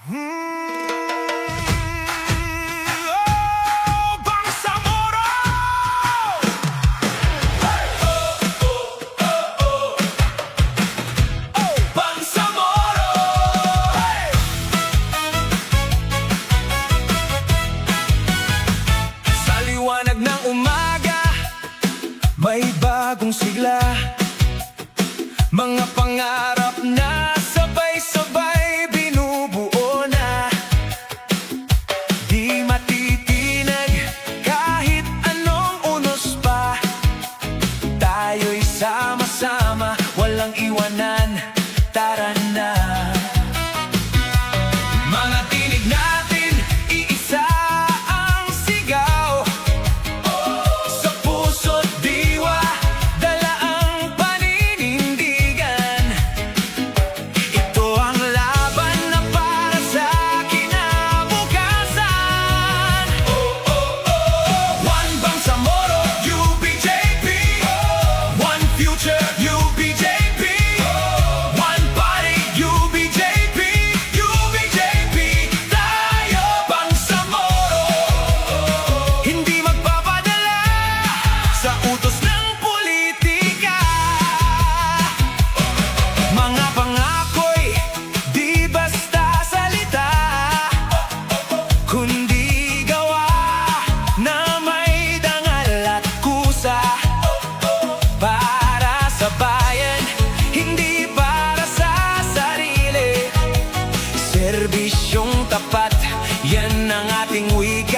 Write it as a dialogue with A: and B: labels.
A: Bangsamoro! Bangsamoro! Sa liwanag ng umaga, may bagong sigla, mga pangarap na sabay-sabay binubuo na. Di matitinag kahit anong unos pa, tayo'y sama-sama, walang iwanan, tara na. Mga tinig natin, iisa ang sigaw, sa puso't diwa, dala ang paninindigan. Ito ang laban na para sa kinabukasan. One Bangsamoro, UBJP. One future, UBJP. One body, UBJP. UBJP, tayo Bangsamoro. Hindi magpapadala sa utos ng politika. Mga pangako'y di basta salita, kundi gawa na may dangal at kusa. Para sa bayan, hindi para sa sarili. Serbisyong tapat, yan ang ating wika.